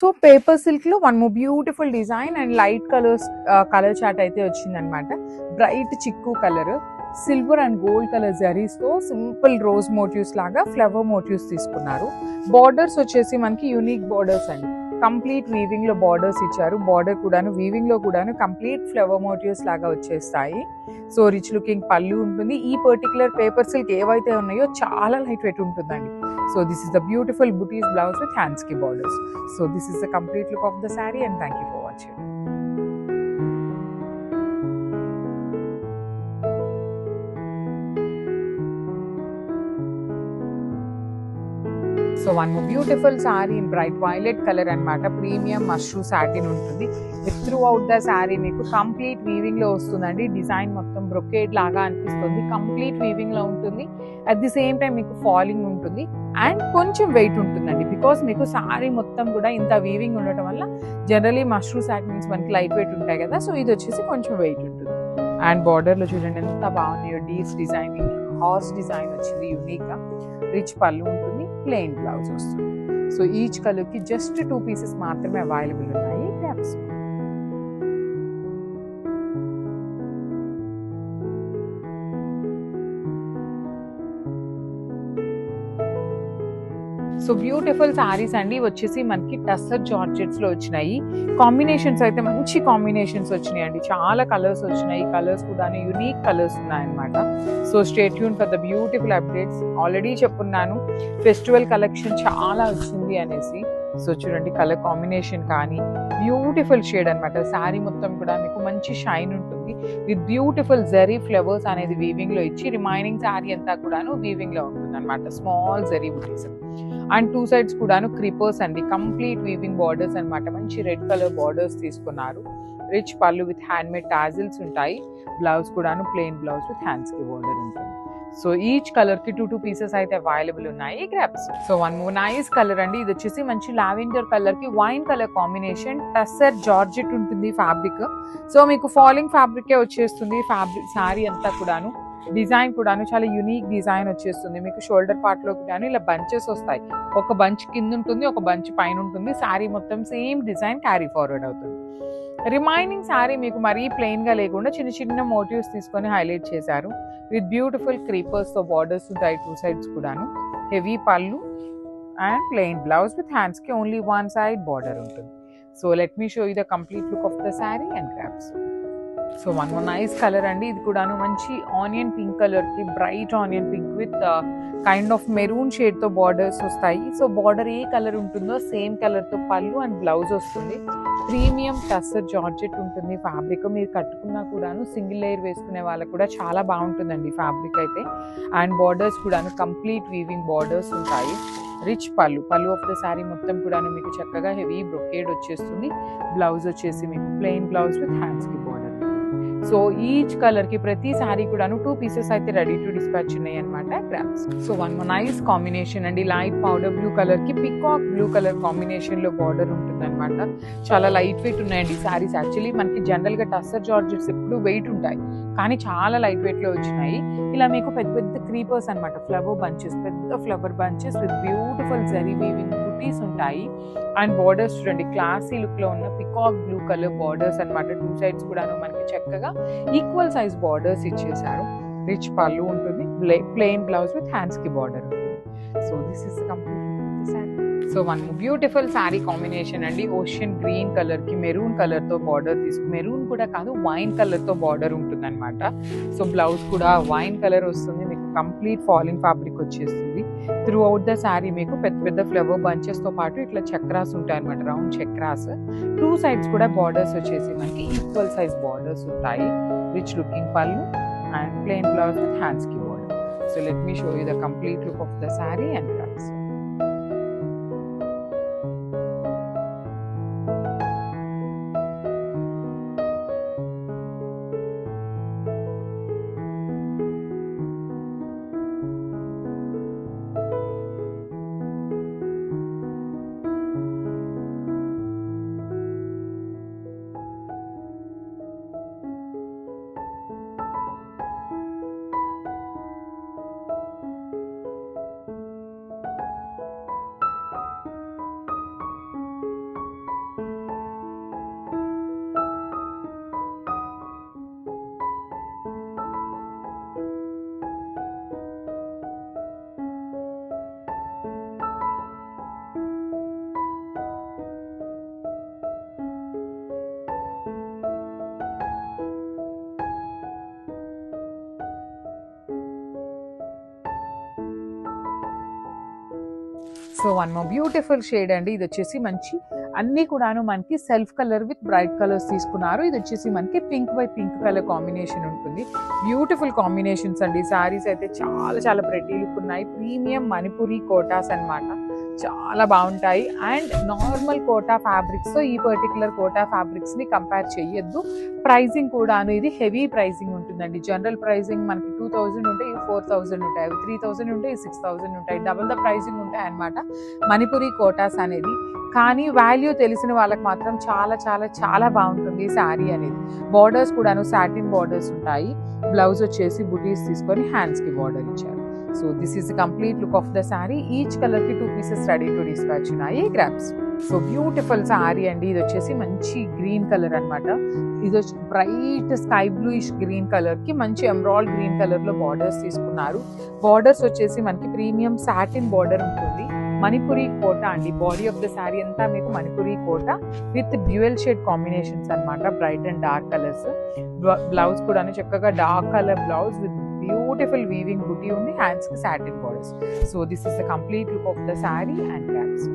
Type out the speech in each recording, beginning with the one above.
So paper silk లో one more beautiful design and light colours colour chart అయితే వచ్చిందనమాట. Bright చిక్కు colour, silver and gold colour zaris తో simple rose motifs లాగా flower motifs తీసుకున్నారు. Borders వచ్చేసి మనకి యూనిక్ బార్డర్స్ అండి. కంప్లీట్ వీవింగ్ లో బార్డర్స్ ఇచ్చారు. బార్డర్ కూడాను వీవింగ్ లో కూడాను కంప్లీట్ ఫ్లవర్ మోటివ్స్ లాగా వచ్చేస్తాయి. సో రిచ్ లుకింగ్ పళ్ళు ఉంటుంది. ఈ పర్టికులర్ పేపర్ సిల్క్ ఏవైతే ఉన్నాయో చాలా లైట్ వెయిట్ ఉంటుందండి. So this is the beautiful booties blouse with hands-ki borders. So this is the complete look of the saree, and thank you for watching. So one beautiful sorry in bright violet colour అనమాట. Premium mashru satin ఉంటుంది. With through out the sorry మీకు complete weaving లో వస్తుందండి. Design మొత్తం brocade లాగా అనిపిస్తుంది. Complete weaving లో ఉంటుంది. అట్ ది సేమ్ టైం మీకు ఫాలింగ్ ఉంటుంది అండ్ కొంచెం వెయిట్ ఉంటుందండి. బికాస్ మీకు సారీ మొత్తం కూడా ఇంత వీవింగ్ ఉండటం వల్ల జనరలీ మష్రూ సాటిన్స్ మనకి లైట్ వెయిట్ ఉంటాయి కదా. సో ఇది వచ్చేసి కొంచెం వెయిట్ ఉంటుంది. అండ్ బార్డర్ లో చూడండి ఎంత బాగున్నాయో. డీస్ డిజైనింగ్, హార్స్ డిజైన్ వచ్చింది యూనిక్ గా. రిచ్ పళ్ళు ఉంటుంది, ప్లెయిన్ బ్లౌజ్ వస్తుంది. సో ఈచ్ కలర్ కి జస్ట్ 2 పీసెస్ మాత్రమే అవైలబుల్ ఉన్నాయి. గ్రాప్స్. సో బ్యూటిఫుల్ సారీస్ అండి. వచ్చేసి మనకి టస్సర్ జార్జెట్స్ లో వచ్చినాయి. కాంబినేషన్స్ అయితే మంచి కాంబినేషన్స్ వచ్చినాయి అండి. చాలా కలర్స్ వచ్చినాయి. కలర్స్ కూడా యూనిక్ కలర్స్ ఉన్నాయన్నమాట. So stay tune for the beautiful updates. Already చెప్పున్నాను ఫెస్టివల్ కలెక్షన్ చాలా వచ్చింది అనేసి. సో చూడండి కలర్ కాంబినేషన్ కానీ బ్యూటిఫుల్ షేడ్ అనమాట. శారీ మొత్తం కూడా మీకు మంచి షైన్ ఉంటుంది. విత్ బ్యూటిఫుల్ జరీ ఫ్లవర్స్ అనేది వీవింగ్ లో ఇచ్చి రిమైనింగ్ శారీ అంతా కూడాను వీవింగ్ లో ఉంటుంది అనమాట. Small zari buttis and 2 sides కూడాను క్రీపర్స్ అండి. కంప్లీట్ వీవింగ్ బార్డర్స్ అనమాట. మంచి రెడ్ కలర్ బార్డర్స్ తీసుకున్నారు. రిచ్ పళ్ళు విత్ హ్యాండ్ మేడ్ టాజిల్స్ ఉంటాయి. బ్లౌజ్ కూడాను ప్లెయిన్ బ్లౌజ్ విత్ హ్యాండ్స్ కి బార్డర్ ఉంటుంది. సో ఈచ్ కలర్ కి 2 పీసెస్ అయితే అవైలబుల్ ఉన్నాయి. Grasp. So one more nice colour అండి. ఇది వచ్చేసి మంచి లావెండర్ కలర్ కి wine colour combination. Tussar georgette ఉంటుంది ఫ్యాబ్రిక్. సో మీకు ఫాలింగ్ ఫ్యాబ్రికే వచ్చేస్తుంది. ఫ్యాబ్రిక్ శారీ అంతా కూడాను డిజైన్ కూడాను చాలా యూనిక్ డిజైన్ వచ్చేస్తుంది. మీకు షోల్డర్ పార్ట్ లో కూడాను ఇలా బంచెస్ వస్తాయి. ఒక బంచ్ కింద ఉంటుంది, ఒక బంచ్ పైన ఉంటుంది. శారీ మొత్తం సేమ్ డిజైన్ క్యారీ ఫార్వర్డ్ అవుతుంది. రిమైనింగ్ శారీ మీకు మరీ ప్లెయిన్ గా లేకుండా చిన్న చిన్న మోటివ్స్ తీసుకొని హైలైట్ చేశారు. విత్ బ్యూటిఫుల్ క్రీపర్స్ తో బార్డర్స్ ఉంటాయి 2 సైడ్స్ కూడాను. హెవీ పళ్ళు and plain blouse with hands కి ఓన్లీ 1 సైడ్ బార్డర్ ఉంటుంది. So let me show you the complete look of the sari and drapes. So one more nice colour అండి. ఇది కూడాను మంచి ఆనియన్ పింక్ కలర్ కి bright onion pink with kind of maroon shade తో borders వస్తాయి. So border ఏ colour ఉంటుందో same colour తో పళ్ళు అండ్ బ్లౌజ్ వస్తుంది. ప్రీమియం టస్సర్ జార్జెట్ ఉంటుంది ఫ్యాబ్రిక్. మీరు కట్టుకున్నా కూడాను సింగిల్ లేయర్ వేసుకునే వాళ్ళకి కూడా చాలా బాగుంటుందండి ఫ్యాబ్రిక్ అయితే. అండ్ బార్డర్స్ కూడాను కంప్లీట్ వీవింగ్ బార్డర్స్ ఉంటాయి. రిచ్ పళ్ళు ఆఫ్ ద శారీ మొత్తం కూడాను మీకు చక్కగా హెవీ బ్రొకేడ్ వచ్చేస్తుంది. బ్లౌజ్ వచ్చేసి మీకు ప్లెయిన్ బ్లౌజ్ విత్ హ్యాండ్స్ కి బార్డర్. సో ఈచ్ కలర్ కి ప్రతి సారీ కూడాను 2 పీసెస్ అయితే రెడీ టు డిస్పాచ్ ఉన్నాయి అనమాట. Grams. So one nice combination అండి. లైట్ పౌడర్ బ్లూ కలర్ కి పికాక్ బ్లూ కలర్ కాంబినేషన్ లో బార్డర్ ఉంటుంది అనమాట. చాలా లైట్ వెయిట్ ఉన్నాయండి సారీస్. యాక్చువల్లీ మనకి జనరల్ గా టస్సర్ జార్జెట్స్ ఎప్పుడు వెయిట్ ఉంటాయి, కానీ చాలా లైట్ వెయిట్ లో వచ్చినాయి. ఇలా మీకు పెద్ద పెద్ద క్రీపర్స్ అనమాట. ఫ్లవర్ బంచెస్, పెద్ద flower bunches with beautiful zari weaving బుటీస్ ఉంటాయి. అండ్ బార్డర్స్ చూడండి క్లాసీ లుక్ లో ఉన్న పికాక్ బ్లూ కలర్ బార్డర్స్ అనమాట. 2 సైడ్స్ కూడాను మనకి చక్కగా ఈక్వల్ సైజ్ బార్డర్స్ ఇచ్చేసారు. రిచ్ పళ్ళు ఉంటుంది, ప్లెయిన్ బ్లౌజ్ విత్ హ్యాండ్స్ కి బార్డర్ ఉంటుంది. So this is complete sari. So one beautiful sari combination అండి. ఓషియన్ గ్రీన్ కలర్ కి మెరూన్ కలర్ తో బార్డర్ మెరూన్ కూడా కాదు వైన్ కలర్ తో బార్డర్ ఉంటుంది అనమాట. సో బ్లౌజ్ కూడా వైన్ కలర్ వస్తుంది. మీకు కంప్లీట్ ఫాలింగ్ ఫ్యాబ్రిక్ వచ్చేస్తుంది. త్రూ అవుట్ ద శారీ మీకు పెద్ద పెద్ద ఫ్లవర్ బంచెస్ తో పాటు ఇట్లా చక్రాస్ ఉంటాయి అనమాట. రౌండ్ చక్రాస్. 2 సైడ్స్ కూడా బార్డర్స్ వచ్చేసి మనకి ఈక్వల్ సైజ్ బార్డర్స్ ఉంటాయి. రిచ్ లుకింగ్ పళ్ళు and plain blouse with hands కి border. So let me show you the complete look of the sari and drapes. So one more beautiful shade అండి. ఇది వచ్చేసి మంచి అన్ని కూడాను మనకి self colour with bright colours తీసుకున్నారు. ఇది వచ్చేసి మనకి pink by pink colour combination ఉంటుంది. బ్యూటిఫుల్ కాంబినేషన్స్ అండి. శారీస్ అయితే చాలా చాలా ప్రెటీ లుక్ ఉన్నాయి. ప్రీమియం మణిపురి కోటాస్ అన్నమాట, చాలా బాగుంటాయి. అండ్ నార్మల్ కోటా ఫ్యాబ్రిక్స్ తో ఈ పర్టికులర్ కోటా ఫ్యాబ్రిక్స్ ని కంపేర్ చేయొద్దు. ప్రైజింగ్ కూడా ఇది హెవీ ప్రైజింగ్ ఉంటుందండి. జనరల్ ప్రైజింగ్ మనకి 2000 ఉంటాయి, 4000 ఉంటాయి, 3000 ఉంటాయి, 6000 ఉంటాయి, డబుల్ ద ప్రైజింగ్ ఉంటాయి అన్నమాట మణిపురి కోటాస్ అనేది. కానీ వాల్యూ తెలిసిన వాళ్ళకి మాత్రం చాలా చాలా చాలా బాగుంటుంది ఈ శారీ అనేది. బార్డర్స్ కూడాను సాటిన్ బార్డర్స్ ఉంటాయి. బ్లౌజ్ వచ్చేసి బుటీస్ తీసుకొని హ్యాండ్స్ కి బార్డర్ ఇచ్చారు. So this is the complete look of the sari. Each colour కి 2 pieces రెడీ టు డిస్పాచ్ ఉన్నాయి. గ్రాప్స్. సో బ్యూటిఫుల్ శారీ అండి. ఇది వచ్చేసి మంచి గ్రీన్ కలర్ అన్నమాట. ఇది వచ్చి bright sky bluish green colour కి మంచి ఎమరాల్డ్ గ్రీన్ కలర్ లో బార్డర్స్ తీసుకున్నారు. బార్డర్స్ వచ్చేసి మనకి ప్రీమియం సాటిన్ బార్డర్ ఉంటుంది. మణిపురి కోట అండి. బాడీ ఆఫ్ ద శారీ అంతా మీకు మణిపురి కోట విత్ డ్యూయల్ షేడ్ కాంబినేషన్స్ అన్నమాట, bright and dark colours. Blouse కూడా చక్కగా dark colour blouse with beautiful weaving బుటీ ఉంది. హ్యాండ్స్ కి satin borders. So this is the complete look of the sari and caps.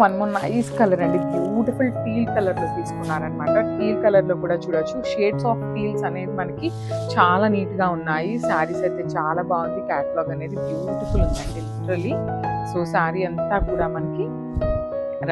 One more nice colour అండి. Beautiful teal colour లో తీసుకున్నారనమాట. Teal colour లో కూడా చూడొచ్చు. Shades of టీల్స్ అనేది మనకి చాలా నీట్ గా ఉన్నాయి. శారీస్ అయితే చాలా బాగుంది. క్యాటలాగ్ అనేది బ్యూటిఫుల్ ఉందండి లిటరలీ. సో శారీ అంతా కూడా మనకి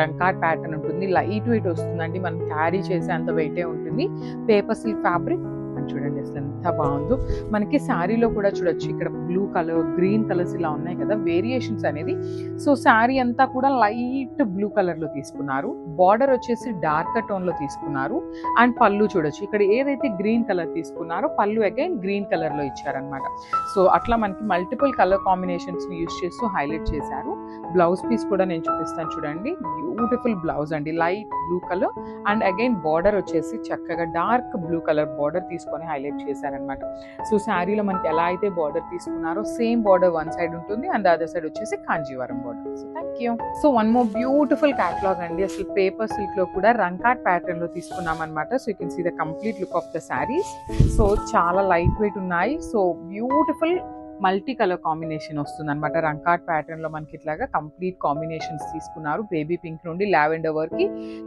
రంకాట్ ప్యాటర్న్ ఉంటుంది. లైట్ వెయిట్ వస్తుందండి. మనం క్యారీ చేసే అంత వెయిటే ఉంటుంది. పేపర్ సిల్క్ ఫ్యాబ్రిక్ చూడండి అసలు ఎంత బాగుందో. మనకి శారీలో కూడా చూడొచ్చు, ఇక్కడ బ్లూ కలర్, గ్రీన్ కలర్స్ ఇలా ఉన్నాయి కదా వేరియేషన్స్ అనేది. సో శారీ అంతా కూడా లైట్ బ్లూ కలర్ లో తీసుకున్నారు. బార్డర్ వచ్చేసి డార్క్ టోన్ లో తీసుకున్నారు. అండ్ పళ్ళు చూడొచ్చు, ఇక్కడ ఏదైతే గ్రీన్ కలర్ తీసుకున్నారో పళ్ళు అగైన్ గ్రీన్ కలర్ లో ఇచ్చారనమాట. సో అట్లా మనకి మల్టిపుల్ కలర్ కాంబినేషన్స్ ని యూస్ చేస్తూ హైలైట్ చేశారు. బ్లౌజ్ పీస్ కూడా నేను చూపిస్తాను చూడండి. బ్యూటిఫుల్ బ్లౌజ్ అండి, light blue colour. And again border వచ్చేసి చక్కగా డార్క్ బ్లూ కలర్ బార్డర్ తీసుకొని హైలైట్ చేశారనమాట. సో శారీలో మనకి ఎలా అయితే బార్డర్ తీసుకున్నారో సేమ్ బార్డర్ వన్ సైడ్ ఉంటుంది అండ్ అదర్ సైడ్ వచ్చేసి Kanjeevaram border. So thank you. So one more beautiful catalogue అండి. అసలు పేపర్ సిల్క్ లో కూడా రంకాట్ ప్యాటర్న్ లో తీసుకున్నాం అనమాట. So you can see the complete look of the saris. So చాలా లైట్ వెయిట్ ఉన్నాయి. So beautiful multi colour combination వస్తుంది అనమాట. రంకాట్ ప్యాటర్న్ లో మనకి ఇట్లాగా కంప్లీట్ కాంబినేషన్స్ తీసుకున్నారు. బేబీ పింక్ నుండి లావెండర్ వరకు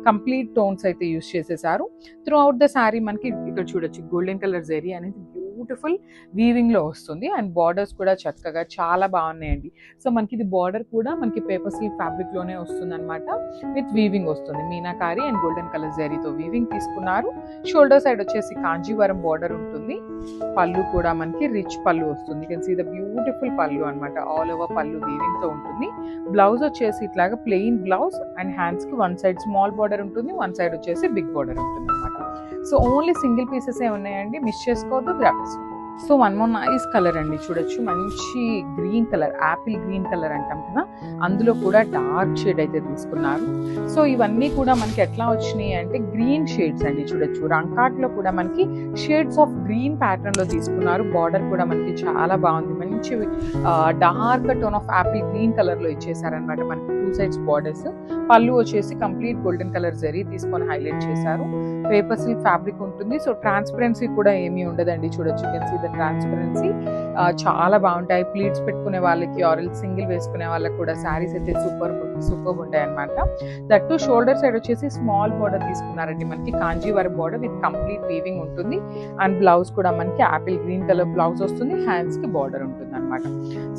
కంప్లీట్ టోన్స్ అయితే యూస్ చేసేసారు. త్రూ అవుట్ ద శారీ మనకి ఇక్కడ చూడొచ్చు గోల్డెన్ కలర్ జరీ అనేది బ్యూటిఫుల్ వీవింగ్ లో వస్తుంది. అండ్ బార్డర్స్ కూడా చక్కగా చాలా బాగున్నాయండి. సో మనకి ఇది బార్డర్ కూడా మనకి పేపర్ సిల్క్ ఫ్యాబ్రిక్ లోనే వస్తుంది అనమాట. విత్ వీవింగ్ వస్తుంది. మీనాకారి అండ్ గోల్డెన్ కలర్ జరీతో వీవింగ్ తీసుకున్నారు. షోల్డర్ సైడ్ వచ్చేసి కాంజీవరం బార్డర్ ఉంటుంది. పళ్ళు కూడా మనకి రిచ్ పళ్ళు వస్తుంది. కెన్ సీ ద బ్యూటిఫుల్ పళ్ళు అనమాట. ఆల్ ఓవర్ పళ్ళు వీవింగ్ తో ఉంటుంది. బ్లౌజ్ వచ్చేసి ఇట్లాగా ప్లెయిన్ బ్లౌజ్ అండ్ హ్యాండ్స్ కి వన్ సైడ్ స్మాల్ బార్డర్ ఉంటుంది, వన్ సైడ్ వచ్చేసి బిగ్ బార్డర్ ఉంటుంది అనమాట. సో ఓన్లీ సింగిల్ పీసెస్ ఏ ఉన్నాయండి, మిస్ చేసుకోవద్దు, గ్రాబ్ చేసుకోవద్దు. So one more nice colour అండి. చూడొచ్చు మంచి green colour, Apple green colour అంటాం కదా, అందులో కూడా డార్క్ షేడ్ అయితే తీసుకున్నారు. సో ఇవన్నీ కూడా మనకి ఎట్లా వచ్చినాయి అంటే గ్రీన్ షేడ్స్ అండి. చూడొచ్చు రంకాట్ లో కూడా మనకి షేడ్స్ ఆఫ్ గ్రీన్ ప్యాటర్న్ లో తీసుకున్నారు. బార్డర్ కూడా మనకి చాలా బాగుంది. మంచి dark tone of Apple green colour లో ఇచ్చేసారనమాట. మనకి 2 sides బార్డర్స్. పళ్ళు వచ్చేసి కంప్లీట్ గోల్డెన్ కలర్ జరీ తీసుకొని హైలైట్ చేశారు. పేపర్ సిల్క్ ఫ్యాబ్రిక్ ఉంటుంది. సో ట్రాన్స్పరెన్సీ కూడా ఏమీ ఉండదండి. చూడొచ్చు కెన్ సీ ద ట్రాన్స్పరెన్సీ. చాలా బాగుంటాయి. ప్లీట్స్ పెట్టుకునే వాళ్ళకి ఆర్ సింగిల్ వేసుకునే వాళ్ళకి కూడా శారీస్ అయితే సూపర్ ఉంటాయి అనమాట. దట్టు షోల్డర్ సైడ్ వచ్చేసి స్మాల్ బార్డర్ తీసుకున్నారండి. మనకి Kanjeevaram border with complete weaving ఉంటుంది. అండ్ బ్లౌజ్ కూడా మనకి యాపిల్ గ్రీన్ కలర్ బ్లౌజ్ వస్తుంది. హ్యాండ్స్ కి బార్డర్ ఉంటుంది అనమాట.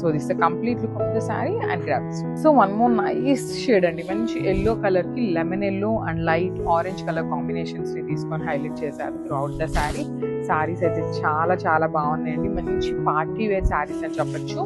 So this the complete look of the sari and grabs. So one more nice shade అండి. మంచి ఎల్లో కలర్ కి lemon yellow and light orange colour combinations ని తీసుకొని హైలైట్ చేశారు through out the sari. Saris అయితే చాలా చాలా బాగున్నాయండి. మంచి పార్టీ వేర్ శారీస్ అని చెప్పొచ్చు.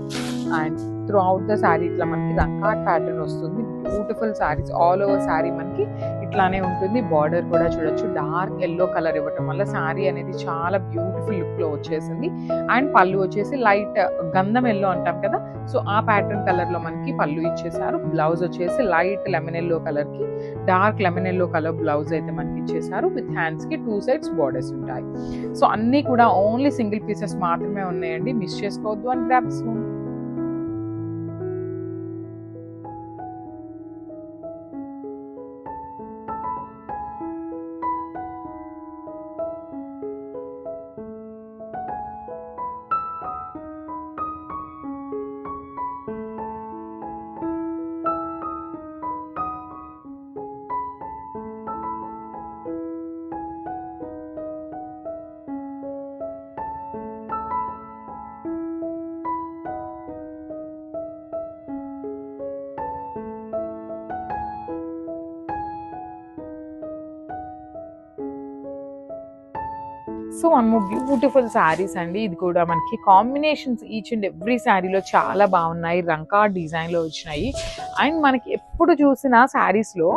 And through out the sari ఇట్లా మనకి రంకాట్ ప్యాటర్న్ వస్తుంది. Beautiful saris all over sari మనకి ఇట్లానే ఉంటుంది. బార్డర్ కూడా చూడొచ్చు, డార్క్ ఎల్లో కలర్ ఇవ్వటం వల్ల శారీ అనేది చాలా బ్యూటిఫుల్ లుక్ లో వచ్చేసింది. అండ్ పళ్ళు వచ్చేసి లైట్ గంధం ఎల్లో అంటాం కదా, సో ఆ ప్యాటర్న్ కలర్ లో మనకి పళ్ళు ఇచ్చేసారు. బ్లౌజ్ వచ్చేసి లైట్ లెమన్ ఎల్లో కలర్ కి dark lemon yellow colour blouse అయితే మనకి ఇచ్చేసారు. విత్ హ్యాండ్స్ కి 2 సైడ్స్ బార్డర్స్ ఉంటాయి. సో అన్ని కూడా ఓన్లీ సింగిల్ పీసెస్ మాత్రమే ఉన్నాయండి, మిస్ చేసుకోవద్దు. And grab soon. So one more beautiful saris అండి. ఇది కూడా మనకి కాంబినేషన్స్ ఈచ్ అండ్ ఎవ్రీ శారీలో చాలా బాగున్నాయి. రంకా డిజైన్లో వచ్చినాయి. అండ్ మనకి ఎప్పుడు చూసిన శారీస్లో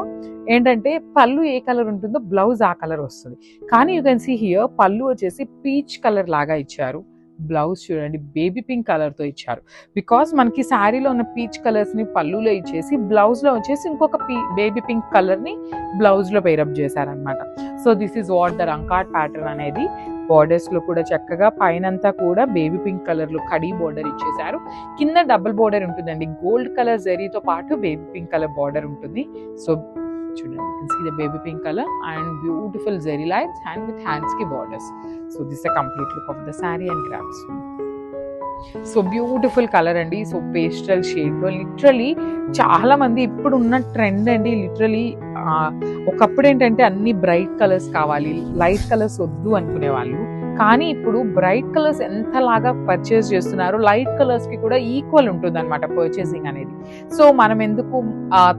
ఏంటంటే పళ్ళు ఏ కలర్ ఉంటుందో బ్లౌజ్ ఆ కలర్ వస్తుంది. కానీ యూ కెన్ సీ హియర్ పళ్ళు వచ్చేసి పీచ్ కలర్ లాగా ఇచ్చారు. బ్లౌజ్ చూడండి బేబీ పింక్ కలర్తో ఇచ్చారు. బికాస్ మనకి శారీలో ఉన్న పీచ్ కలర్స్ని పళ్ళులో ఇచ్చేసి బ్లౌజ్లో వచ్చేసి ఇంకొక బేబీ పింక్ కలర్ని బ్లౌజ్లో పేరప్ చేశారనమాట. So this is what the Rangkat pattern అనేది. బార్డర్స్లో కూడా చక్కగా పైనంతా కూడా బేబీ పింక్ కలర్లో కడీ బార్డర్ ఇచ్చేసారు. కింద డబుల్ బార్డర్ ఉంటుందండి, గోల్డ్ కలర్ జరీతో పాటు బేబీ పింక్ కలర్ బార్డర్ ఉంటుంది. సో చూడండి, you can see the baby pink color and beautiful zari lines and with hands ki borders. So this is a complete look of the saree and grabs. So beautiful colour అండి. So pastel షేడ్లో literally చాలా మంది ఇప్పుడు ఉన్న trend అండి. Literally ఒకప్పుడు ఏంటంటే అన్ని బ్రైట్ కలర్స్ కావాలి, లైట్ కలర్స్ వద్దు అనుకునే వాళ్ళు. కానీ ఇప్పుడు బ్రైట్ కలర్స్ ఎంతలాగా పర్చేస్ చేస్తున్నారు, లైట్ కలర్స్కి కూడా ఈక్వల్ ఉంటుంది అనమాట పర్చేసింగ్ అనేది. సో మనం ఎందుకు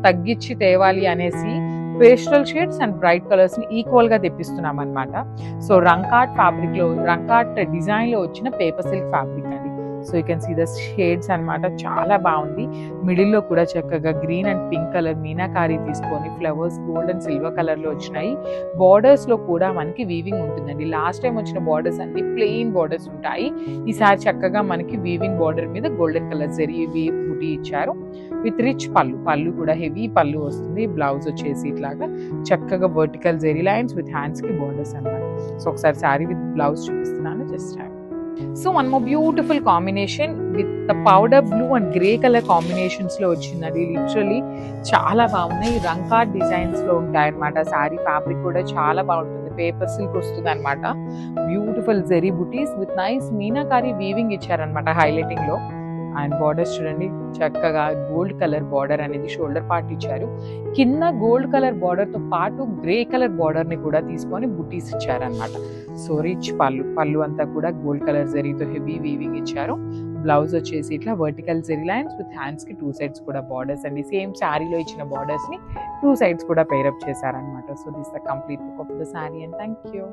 తగ్గించి తేవాలి అనేసి pastel shades and bright colours ని ఈక్వల్ గా తెప్పిస్తున్నాం అనమాట. సో రంకాట్ ఫ్యాబ్రిక్ లో, రంకాట్ డిజైన్ లో వచ్చిన పేపర్ సిల్క్ ఫ్యాబ్రిక్ అండి. So you can see the shades అనమాట, చాలా బాగుంది. మిడిల్లో కూడా చక్కగా green and pink colour meenakari తీసుకొని flowers gold and silver colour లో వచ్చినాయి. బార్డర్స్ లో కూడా మనకి వీవింగ్ ఉంటుందండి. లాస్ట్ టైం వచ్చిన బార్డర్స్ అన్ని ప్లెయిన్ బార్డర్స్ ఉంటాయి. ఈసారి చక్కగా మనకి వీవింగ్ బార్డర్ మీద గోల్డెన్ కలర్ జరీ బుటీ ఇచ్చారు. విత్ రిచ్ పళ్ళు కూడా హెవీ పళ్ళు వస్తుంది. బ్లౌజ్ వచ్చేసి ఇట్లాగా చక్కగా vertical zari lines with hands కి బార్డర్స్ అన్నమాట. సో ఒకసారి శారీ విత్ బ్లౌజ్ చూపిస్తున్నాను, just so one more beautiful combination with the powder blue and grey colour combinations లో వచ్చింది. లిటరలీ చాలా బాగున్నాయి. రంకాట్ డిజైన్స్ లో ఉంటాయి అనమాట. శారీ ఫ్యాబ్రిక్ కూడా చాలా బాగుంటుంది, పేపర్ సిల్క్ వస్తుంది అనమాట. Beautiful zari buttis with nice meenakari weaving ఇచ్చారనమాట హైలైటింగ్ లో. అండ్ బార్డర్స్ చూడండి, చక్కగా గోల్డ్ కలర్ బార్డర్ అనేది షోల్డర్ పార్ట్ ఇచ్చారు. కింద గోల్డ్ కలర్ బార్డర్ తో పాటు గ్రే కలర్ బార్డర్ ని కూడా తీసుకొని బుటీస్ ఇచ్చారనమాట. సో రిచ్ పళ్ళు అంతా కూడా గోల్డ్ కలర్ జరీతో హెవీ వీవింగ్ ఇచ్చారు. బ్లౌజ్ వచ్చేసి ఇట్లా vertical zari lines with hands కి 2 సైడ్స్ కూడా బార్డర్స్ అండి. సేమ్ శారీలో ఇచ్చిన బార్డర్స్ ని 2 సైడ్స్ కూడా పేరప్ చేశారనమాట. So this the complete look of the sari and thank you.